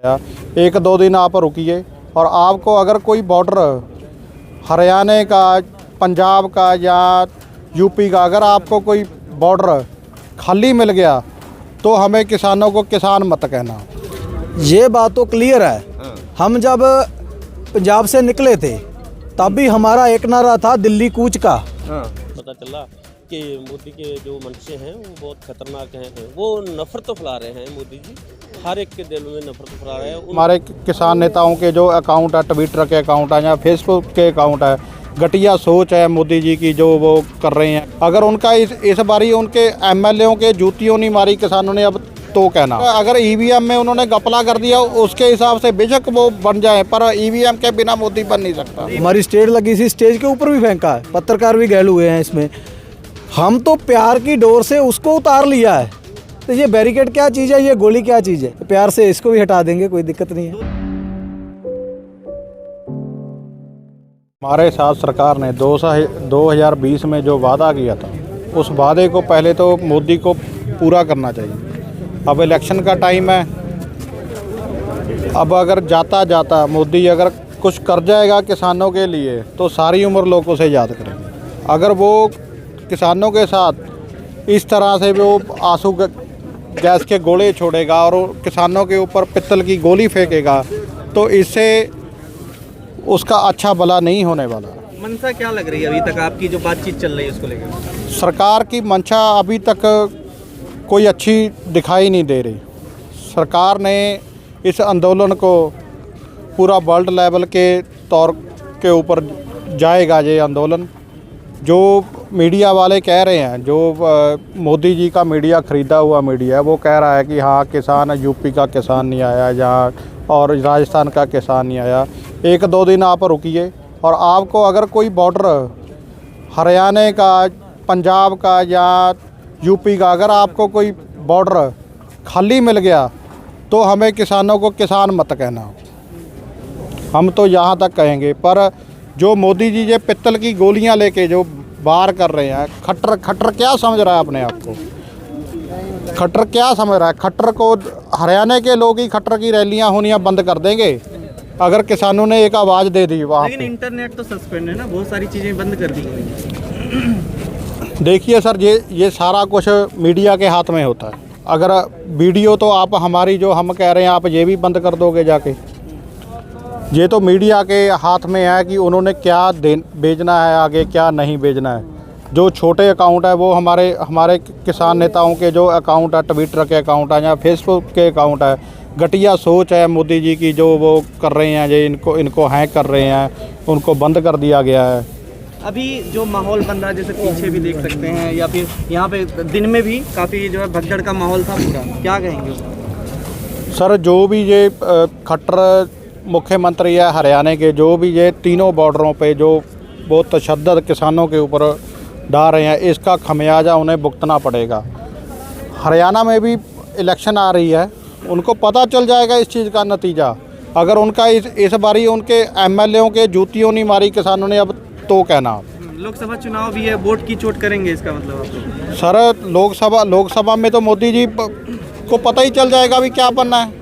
एक दो दिन आप रुकिए और आपको अगर कोई बॉर्डर हरियाणा का, पंजाब का या यूपी का अगर आपको कोई बॉर्डर खाली मिल गया तो हमें किसानों को किसान मत कहना। ये बात तो क्लियर है। हम जब पंजाब से निकले थे तब भी हमारा एक नारा था दिल्ली कूच का। पता चला कि मोदी के जो मंशे हैं वो बहुत खतरनाक हैं। वो नफरत तो फैला रहे हैं मोदी जी, हर एक के दिल में नफरत फैला रहे हैं। हमारे किसान नेताओं के जो अकाउंट है, ट्विटर के अकाउंट है या फेसबुक के अकाउंट है, घटिया सोच है मोदी जी की जो वो कर रहे हैं। अगर उनका इस बारी उनके एमएलएओं के जूतियों नहीं मारी किसानों ने, अब तो कहना। अगर ईवीएम में उन्होंने घपला कर दिया उसके हिसाब से बेशक वो बन जाए, पर ईवीएम के बिना मोदी बन नहीं सकता। हमारी स्टेज लगी थी, स्टेज के ऊपर भी फेंका है, पत्रकार भी घायल हुए हैं इसमें। हम तो प्यार की डोर से उसको उतार लिया है, तो ये बैरिकेड क्या चीज़ है, ये गोली क्या चीज़ है। प्यार से इसको भी हटा देंगे, कोई दिक्कत नहीं है। हमारे साथ सरकार ने 2020 में जो वादा किया था उस वादे को पहले तो मोदी को पूरा करना चाहिए। अब इलेक्शन का टाइम है, अब अगर जाता मोदी अगर कुछ कर जाएगा किसानों के लिए तो सारी उम्र लोग उसे याद करेंगे। अगर वो किसानों के साथ इस तरह से वो आंसू गैस के गोले छोड़ेगा और किसानों के ऊपर पित्तल की गोली फेंकेगा तो इससे उसका अच्छा भला नहीं होने वाला। मंशा क्या लग रही है अभी तक आपकी जो बातचीत चल रही है उसको लेकर? सरकार की मंशा अभी तक कोई अच्छी दिखाई नहीं दे रही। सरकार ने इस आंदोलन को पूरा वर्ल्ड लेवल के तौर के ऊपर जाएगा। ये आंदोलन जो मीडिया वाले कह रहे हैं, जो मोदी जी का मीडिया ख़रीदा हुआ मीडिया है, वो कह रहा है कि हाँ किसान, यूपी का किसान नहीं आया यहाँ और राजस्थान का किसान नहीं आया। एक दो दिन आप रुकिए और आपको अगर कोई बॉर्डर हरियाणा का, पंजाब का या यूपी का अगर आपको कोई बॉर्डर खाली मिल गया तो हमें किसानों को किसान मत कहना। हम तो यहाँ तक कहेंगे। पर जो मोदी जी ये पित्तल की गोलियाँ लेके जो बाहर कर रहे हैं, खट्टर क्या समझ रहा है अपने आप को? खट्टर क्या समझ रहा है? खट्टर को हरियाणा के लोग ही खट्टर की रैलियाँ होनियाँ बंद कर देंगे अगर किसानों ने एक आवाज़ दे दी वहाँ। लेकिन इंटरनेट तो सस्पेंड है ना, बहुत सारी चीज़ें बंद कर दी गई। देखिए सर, ये सारा कुछ मीडिया के हाथ में होता है। अगर वीडियो तो आप हमारी जो हम कह रहे हैं आप ये भी बंद कर दोगे जाके। ये तो मीडिया के हाथ में है कि उन्होंने क्या भेजना है आगे, क्या नहीं भेजना है। जो छोटे अकाउंट है वो हमारे किसान नेताओं के जो अकाउंट है, ट्विटर के अकाउंट है या फेसबुक के अकाउंट है, घटिया सोच है मोदी जी की जो वो कर रहे हैं, ये इनको हैक कर रहे हैं, उनको बंद कर दिया गया है। अभी जो माहौल बन रहा है, जैसे पीछे भी देख सकते हैं या फिर यहाँ पे दिन में भी काफ़ी जो है भगदड़ का माहौल था पूरा, क्या कहेंगे? सर, जो भी ये खट्टर मुख्यमंत्री है हरियाणा के, जो भी ये तीनों बॉर्डरों पे जो बहुत तशद्दुद किसानों के ऊपर डाल रहे हैं, इसका खमियाजा उन्हें भुगतना पड़ेगा। हरियाणा में भी इलेक्शन आ रही है, उनको पता चल जाएगा इस चीज़ का नतीजा। अगर उनका इस बारी उनके एमएलएओं के जूतियों नहीं मारी किसानों ने, अब तो कहना। लोकसभा चुनाव भी है, वोट की चोट करेंगे इसका मतलब आपको? सर, लोकसभा में तो मोदी जी को पता ही चल जाएगा भी क्या बनना है।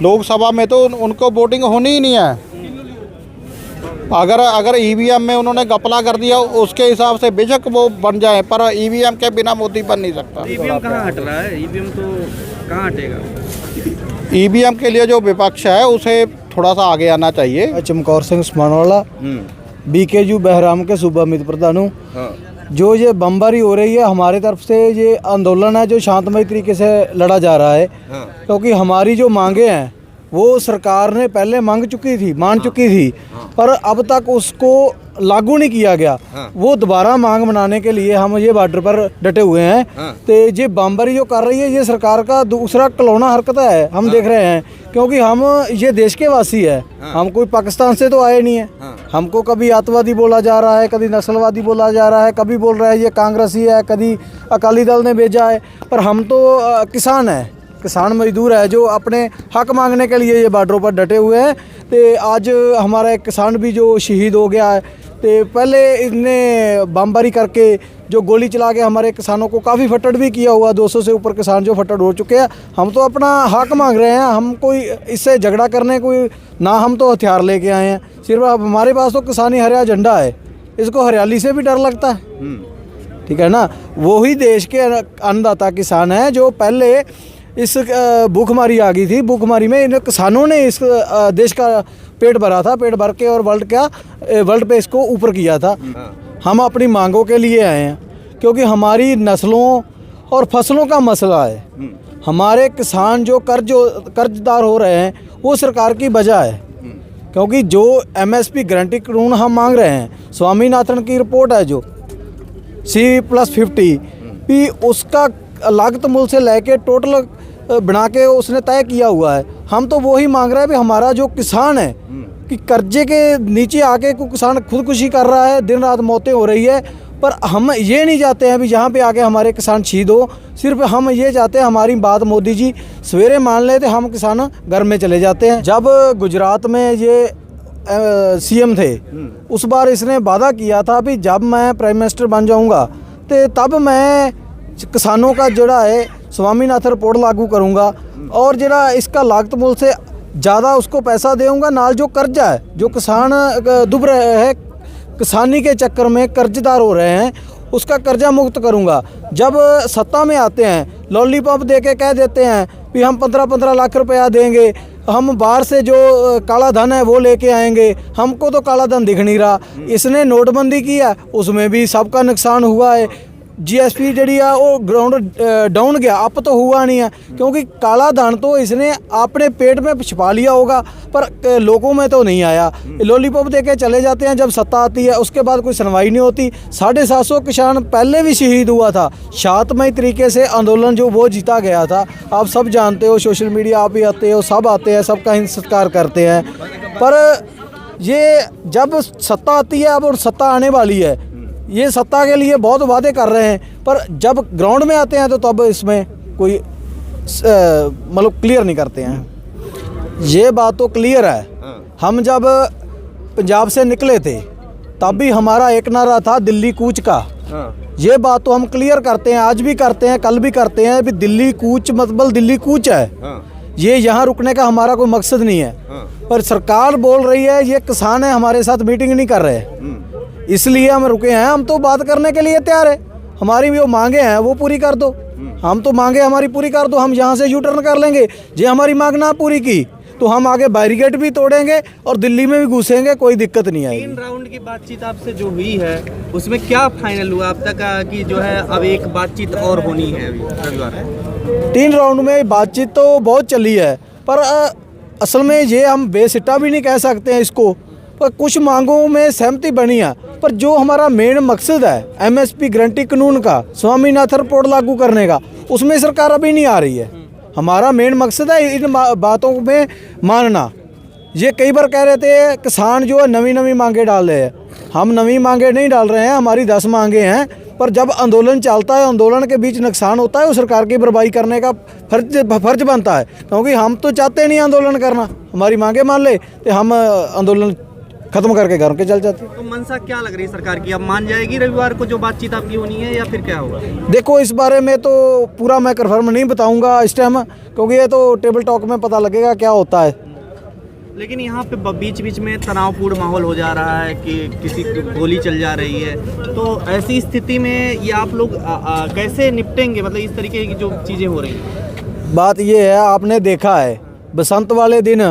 लोकसभा में तो उनको वोटिंग होनी ही नहीं है। अगर ईवीएम में उन्होंने घपला कर दिया उसके हिसाब से बेशक वो बन जाए, पर ईवीएम के बिना मोदी बन नहीं सकता। ईवीएम कहाँ हट रहा है? ईवीएम तो कहाँ हटेगा? ईवीएम के लिए जो विपक्ष है उसे थोड़ा सा आगे आना चाहिए। चमकौर सिंह स्मानवाला, बीकेयू बहराम के सूबा मित्र प्रधान हूँ। जो ये बमबारी हो रही है हमारे तरफ से, ये आंदोलन है जो शांतमय तरीके से लड़ा जा रहा है, क्योंकि हमारी जो मांगे हैं वो सरकार ने पहले मान चुकी थी, पर अब तक उसको लागू नहीं किया गया। वो दोबारा मांग बनाने के लिए हम ये बॉर्डर पर डटे हुए हैं। तो ये बमबारी जो कर रही है ये सरकार का दूसरा कलौना हरकत है, हम देख रहे हैं, क्योंकि हम ये देश के वासी है। हम कोई पाकिस्तान से तो आए नहीं है। हमको कभी आतंकवादी बोला जा रहा है, कभी नस्लवादी बोला जा रहा है, कभी बोल रहा है ये कांग्रेसी है, कभी अकाली दल ने भेजा है, पर हम तो किसान हैं, किसान मजदूर है जो अपने हक मांगने के लिए ये बॉर्डरों पर डटे हुए हैं। तो आज हमारा एक किसान भी जो शहीद हो गया है, तो पहले इनने बमबारी करके जो गोली चला के हमारे किसानों को काफ़ी फटड़ भी किया हुआ, 200 से ऊपर किसान जो फटड़ हो चुके हैं। हम तो अपना हक मांग रहे हैं, हम कोई इससे झगड़ा करने कोई ना, हम तो हथियार लेके आए हैं। सिर्फ अब हमारे पास तो किसानी हरा झंडा है, इसको हरियाली से भी डर लगता है, ठीक है ना। वही देश के अन्नदाता किसान हैं जो पहले इस भूखमारी आ गई थी, भूखमारी में इन किसानों ने इस देश का पेट भरा था, पेट भर के और वर्ल्ड पे इसको ऊपर किया था। हम अपनी मांगों के लिए आए हैं, क्योंकि हमारी नस्लों और फसलों का मसला है। हमारे किसान जो कर्जदार हो रहे हैं वो सरकार की वजह है, क्योंकि जो MSP गारंटी कानून हम मांग रहे हैं, स्वामीनाथन की रिपोर्ट है जो C+50 भी, उसका लागत मूल्य से लेके टोटल बना के उसने तय किया हुआ है। हम तो वही मांग रहे हैं भी हमारा जो किसान है कि कर्जे के नीचे आके कोई किसान खुदकुशी कर रहा है, दिन रात मौतें हो रही है, पर हम ये नहीं चाहते हैं भी यहाँ पे आके हमारे किसान शहीद हो। सिर्फ हम ये चाहते हैं हमारी बात मोदी जी सवेरे मान लेते, हम किसान घर में चले जाते हैं। जब गुजरात में ये CM थे, उस बार इसने वादा किया था भी जब मैं प्राइम मिनिस्टर बन जाऊँगा तो तब मैं किसानों का जोड़ा है स्वामीनाथन रिपोर्ट लागू करूँगा, और जरा इसका लागत मूल्य से ज़्यादा उसको पैसा देऊँगा। नाल जो कर्जा है, जो किसान डूब रहे हैं किसानी के चक्कर में, कर्जदार हो रहे हैं, उसका कर्जा मुक्त करूँगा। जब सत्ता में आते हैं लॉलीपॉप दे के कह देते हैं कि हम 15-15 लाख रुपया देंगे, हम बाहर से जो काला धन है वो लेके आएंगे। हमको तो काला धन दिख नहीं रहा। इसने नोटबंदी की है, उसमें भी सबका नुकसान हुआ है। GSP जड़ी है वो ग्राउंड डाउन गया, अप तो हुआ नहीं है, क्योंकि काला धन तो इसने अपने पेट में छिपा लिया होगा, पर लोगों में तो नहीं आया। लॉलीपॉप दे के चले जाते हैं, जब सत्ता आती है उसके बाद कोई सुनवाई नहीं होती। 750 किसान पहले भी शहीद हुआ था। शांतमय तरीके से आंदोलन जो वो जीता गया था, आप सब जानते हो, सोशल मीडिया आप भी आते हो, सब आते हैं, सबका हिंद सत्कार करते हैं। पर ये जब सत्ता आती है अब, और सत्ता आने वाली है, ये सत्ता के लिए बहुत वादे कर रहे हैं, पर जब ग्राउंड में आते हैं तो तब इसमें कोई मतलब क्लियर नहीं करते हैं। ये बात तो क्लियर है, हम जब पंजाब से निकले थे तब भी हमारा एक नारा था दिल्ली कूच का। ये बात तो हम क्लियर करते हैं, आज भी करते हैं, कल भी करते हैं भी दिल्ली कूच मतलब दिल्ली कूच है। ये यहाँ रुकने का हमारा कोई मकसद नहीं है। पर सरकार बोल रही है ये किसान है हमारे साथ मीटिंग नहीं कर रहे, इसलिए हम रुके हैं। हम तो बात करने के लिए तैयार है, हमारी जो मांगे हैं वो पूरी कर दो। हम तो मांगे हमारी पूरी कर दो, हम यहाँ से यू टर्न कर लेंगे। ये हमारी मांग ना पूरी की तो हम आगे बैरिकेड भी तोड़ेंगे और दिल्ली में भी घुसेंगे, कोई दिक्कत नहीं आएगी। 3 राउंड की बातचीत आपसे जो हुई है उसमें क्या फाइनल हुआ अब तक कि जो है अब एक बातचीत और होनी है अभी रविवार? 3 राउंड में बातचीत तो बहुत चली है, पर असल में ये हम बेसिट्टा भी नहीं कह सकते हैं इसको, पर कुछ मांगों में सहमति बनी है। पर जो हमारा मेन मकसद है MSP गारंटी कानून का, स्वामीनाथन रिपोर्ट लागू करने का, उसमें सरकार अभी नहीं आ रही है। हमारा मेन मकसद है इन बातों में मानना। ये कई बार कह रहे थे किसान जो है नवी मांगे डाल रहे हैं, हम नवी मांगे नहीं डाल रहे हैं, हमारी 10 मांगे हैं। पर जब आंदोलन चलता है, आंदोलन के बीच नुकसान होता है, वो सरकार की भरपाई करने का फर्ज बनता है, क्योंकि हम तो चाहते नहीं आंदोलन करना। हमारी मांगे मान ले तो हम आंदोलन खत्म करके घर के चल जाते। तो मनसा क्या लग रही है सरकार की, अब मान जाएगी रविवार को जो बातचीत आपकी होनी है, या फिर क्या होगा? देखो इस बारे में तो पूरा मैं कन्फर्म नहीं बताऊंगा इस टाइम, क्योंकि ये तो टेबल टॉक में पता लगेगा क्या होता है। लेकिन यहाँ पे बीच में तनावपूर्ण माहौल हो जा रहा है कि किसी की गोली चल जा रही है, तो ऐसी स्थिति में ये आप लोग कैसे निपटेंगे? मतलब इस तरीके की जो चीज़ें हो रही हैं। बात ये है, आपने देखा है बसंत वाले दिन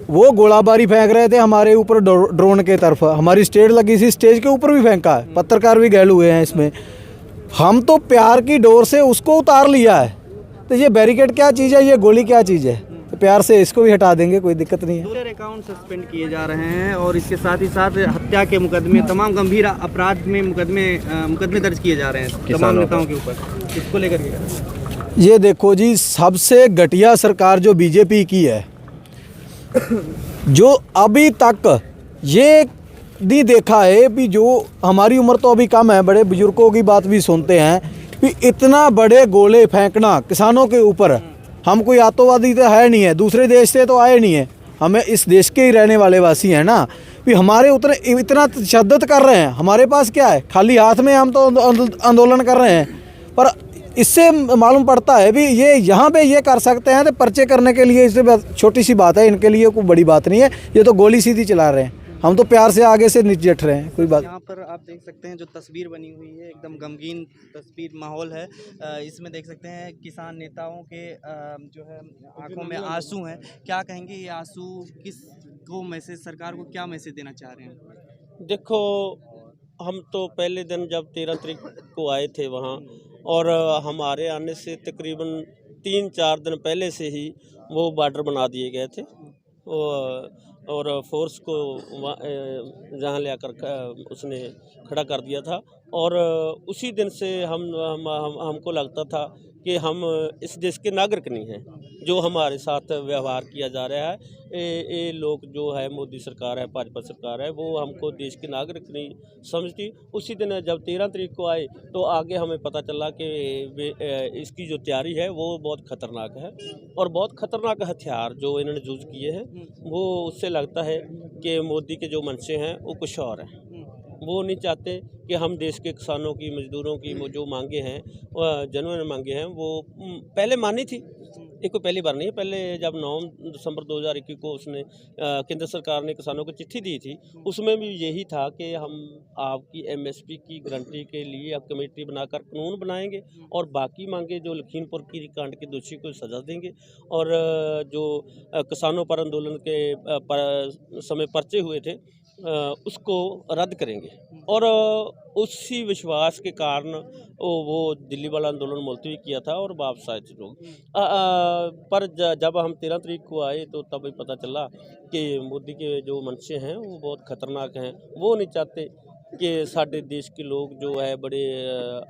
वो गोलाबारी फेंक रहे थे हमारे ऊपर ड्रोन के तरफ, हमारी स्टेज लगी थी, स्टेज के ऊपर भी फेंका है, पत्रकार भी घायल हुए हैं इसमें। हम तो प्यार की डोर से उसको उतार लिया है, तो ये बैरिकेड क्या चीज़ है, ये गोली क्या चीज़ है, तो प्यार से इसको भी हटा देंगे, कोई दिक्कत नहीं है। 2 अकाउंट सस्पेंड किए जा रहे हैं और इसके साथ ही साथ हत्या के मुकदमे, तमाम गंभीर अपराध में मुकदमे दर्ज किए जा रहे हैं तमाम नेताओं के ऊपर। इसको लेकर के ये देखो जी, सबसे घटिया सरकार जो बीजेपी की है, जो अभी तक ये नहीं देखा है भी, जो हमारी उम्र तो अभी कम है, बड़े बुजुर्गों की बात भी सुनते हैं कि इतना बड़े गोले फेंकना किसानों के ऊपर। हम कोई आतंकवादी तो है नहीं है, दूसरे देश से तो आए नहीं है, हमें इस देश के ही रहने वाले वासी हैं ना। भी हमारे उतने इतना तशद्दुद कर रहे हैं, हमारे पास क्या है, खाली हाथ में हम तो आंदोलन कर रहे हैं। पर इससे मालूम पड़ता है भी ये यहाँ पे ये कर सकते हैं, तो पर्चे करने के लिए इससे छोटी सी बात है, इनके लिए कोई बड़ी बात नहीं है। ये तो गोली सीधी चला रहे हैं, हम तो प्यार से आगे से निपट रहे हैं, कोई बात। यहाँ पर आप देख सकते हैं जो तस्वीर बनी हुई है, एकदम गमगीन तस्वीर माहौल है। इसमें देख सकते हैं किसान नेताओं के जो है आंखों में आंसू हैं। क्या कहेंगे ये आंसू किस को मैसेज, सरकार को क्या मैसेज देना चाह रहे हैं? देखो, हम तो पहले दिन जब 13 तारीख को आए थे वहाँ, और हमारे आने से तकरीबन 3-4 दिन पहले से ही वो बॉर्डर बना दिए गए थे, और फोर्स को जहाँ ले आकर उसने खड़ा कर दिया था। और उसी दिन से हमको लगता था कि हम इस देश के नागरिक नहीं हैं। जो हमारे साथ व्यवहार किया जा रहा है, ये लोग जो है, मोदी सरकार है, भाजपा सरकार है, वो हमको देश के नागरिक नहीं समझती। उसी दिन जब 13 तारीख को आए तो आगे हमें पता चला कि इसकी जो तैयारी है वो बहुत ख़तरनाक है, और बहुत ख़तरनाक हथियार जो इन्होंने यूज़ किए हैं, वो उससे लगता है कि मोदी के जो मंशे हैं वो कुछ और हैं। वो नहीं चाहते कि हम देश के किसानों की, मजदूरों की जो मांगे हैं, जेन्युइन मांगे हैं, वो पहले मानी थी। एक को पहली बार नहीं है, पहले जब 9 दिसंबर 2021 को उसने केंद्र सरकार ने किसानों को चिट्ठी दी थी, उसमें भी यही था कि हम आपकी MSP की गारंटी के लिए अब कमेटी बनाकर कानून बनाएंगे, और बाकी मांगे जो लखीमपुर की कांड के दोषी को सजा देंगे, और जो किसानों पर आंदोलन के समय पर्चे हुए थे उसको रद्द करेंगे। और उसी विश्वास के कारण वो दिल्ली वाला आंदोलन मुलतवी किया था और वापस आए थे लोग। पर जब हम 13 तारीख को आए तो तब ही पता चला कि मोदी के जो मंशे हैं वो बहुत ख़तरनाक हैं। वो नहीं चाहते कि साढ़े देश के लोग जो है बड़े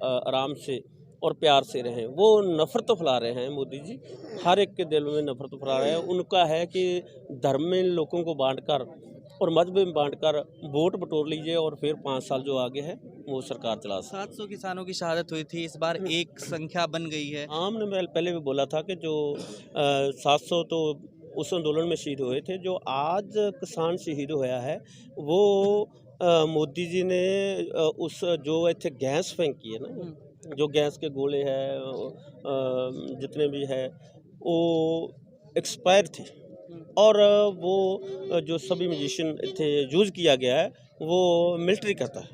आराम से और प्यार से रहें। वो नफ़रत फैला रहे हैं मोदी जी, हर एक के दिल में नफ़रत फैला रहे हैं। उनका है कि धर्म में लोगों को बांटकर और मजहब में बांटकर वोट बटोर लीजिए, और फिर 5 साल जो आगे है वो सरकार चला सकती है। 700 किसानों की शहादत हुई थी, इस बार एक संख्या बन गई है। हमने पहले भी बोला था कि जो 700 तो उस आंदोलन में शहीद हुए थे। जो आज किसान शहीद होया है वो मोदी जी ने उस जो इतने गैस फेंकी है ना, जो गैस के गोले हैं जितने भी है वो एक्सपायर थे, और वो जो सभी म्यूजिशियन थे यूज़ किया गया है वो मिलिट्री करता है,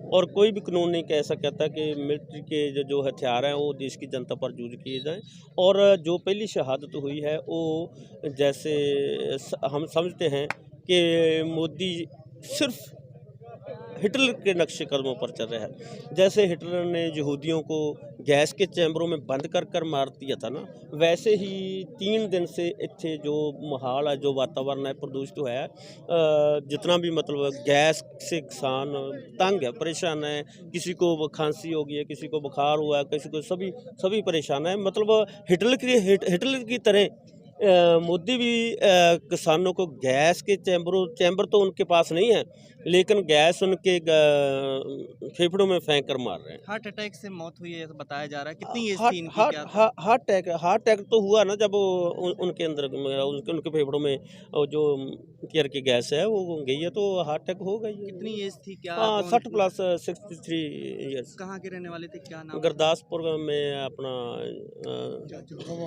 और कोई भी कानून नहीं ऐसा कहता कि मिलिट्री के जो हथियार हैं वो देश की जनता पर यूज किए जाएं। और जो पहली शहादत हुई है वो जैसे हम समझते हैं कि मोदी सिर्फ हिटलर के नक्शे कदमों पर चल रहा है। जैसे हिटलर ने यहूदियों को गैस के चैम्बरों में बंद कर मार दिया था ना, वैसे ही 3 दिन से इत्थे जो माहौल है, जो वातावरण है प्रदूषित हुआ है। जितना भी मतलब गैस से किसान तंग है, परेशान है, किसी को खांसी हो गई है, किसी को बुखार हुआ है, किसी को सभी परेशान है। मतलब हिटलर की तरह मोदी भी किसानों को गैस के चैम्बर तो उनके पास नहीं है, लेकिन गैस उनके फेफड़ों में फेंक कर मार रहे हैं। हार्ट अटैक से मौत हुई है बताया जा रहा है। कितनी एज थी इनकी? हार्ट अटैक तो हुआ ना जब उनके अंदर उनके फेफड़ों में जो टीयर की गैस है वो गई है, तो हार्ट अटैक हो गई। कितनी एज थी? क्या 60 प्लस 63 ईयर्स। कहाँ के रहने वाले थे? क्या नाम? गुरदासपुर में अपना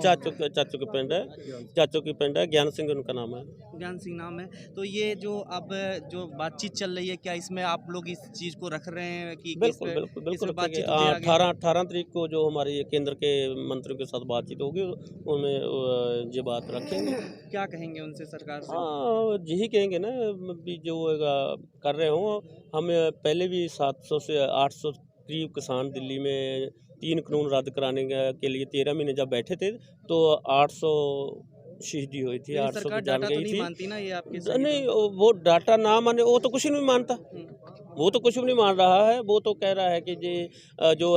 चाचू के पिंड है, चाचू की पिंड है, ज्ञान सिंह उनका नाम है। ज्ञान सिंह नाम है। तो ये जो अब जो बातचीत चल रही है, क्या इसमें आप लोग इस चीज़ को रख रहे हैं कि बिल्कुल बातचीत 18 तारीख को जो हमारी केंद्र के मंत्रियों के साथ बातचीत होगी उनमें ये बात रखेंगे। क्या कहेंगे उनसे सरकार से? हाँ, यही कहेंगे ना भी जो कर रहे हो। हम पहले भी 700 से 800 करीब किसान दिल्ली में 3 कानून रद्द कराने के लिए 13 महीने जब बैठे थे तो 800 शहीदी हुई थी, 800 की जान गई थी। मानती ना ये आपकी? नहीं, वो डाटा ना माने वो तो कुछ नहीं मानता, वो तो कुछ भी नहीं मान रहा है। वो तो कह रहा है कि जो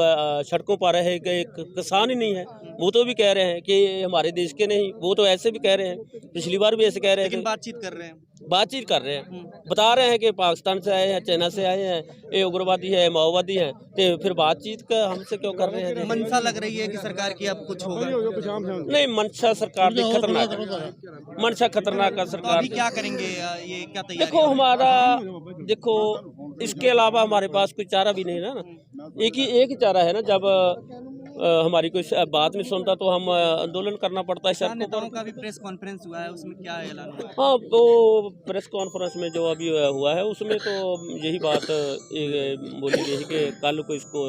सड़कों पर है कि एक किसान ही नहीं है, वो तो भी कह रहे हैं कि हमारे देश के नहीं, वो तो ऐसे भी कह रहे हैं, पिछली बार भी ऐसे कह रहे थे। लेकिन बातचीत कर रहे हैं। बातचीत कर रहे हैं, बता रहे हैं कि पाकिस्तान से आए हैं, चाइना से आए हैं, ये उग्रवादी है, माओवादी हैं, तो फिर बातचीत का हमसे क्यों कर रहे हैं? मंशा लग रही है कि सरकार की अब कुछ होगा। नहीं, मंशा सरकार की खतरनाक है, मंशा खतरनाक है तो सरकार। अभी क्या करेंगे, ये क्या तैयारी देखो हमारा, देखो इसके अलावा हमारे पास कोई चारा भी नहीं है ना, एक ही चारा है ना, जब हमारी कोई बात नहीं सुनता तो हम आंदोलन करना पड़ता है। किसान नेताओं का भी प्रेस कॉन्फ्रेंस हुआ है, उसमें क्या ऐलान हुआ? हाँ, तो प्रेस कॉन्फ्रेंस में जो अभी हुआ है उसमें तो यही बात बोली गई है कि कल को इसको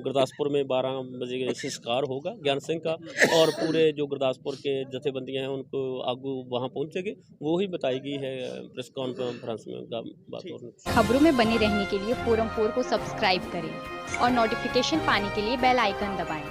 गुरदासपुर में 12 बजे संस्कार होगा ज्ञान सिंह का, और पूरे जो गुरदासपुर के जथेबंदियां हैं उनको आगू वहां पहुंचेंगे, वो ही बताएगी है प्रेस कॉन्फ्रेंस में बात। और खबरों में बने रहने के लिए फोरम 4 को सब्सक्राइब करें और नोटिफिकेशन पाने के लिए बेल आइकन दबाएं।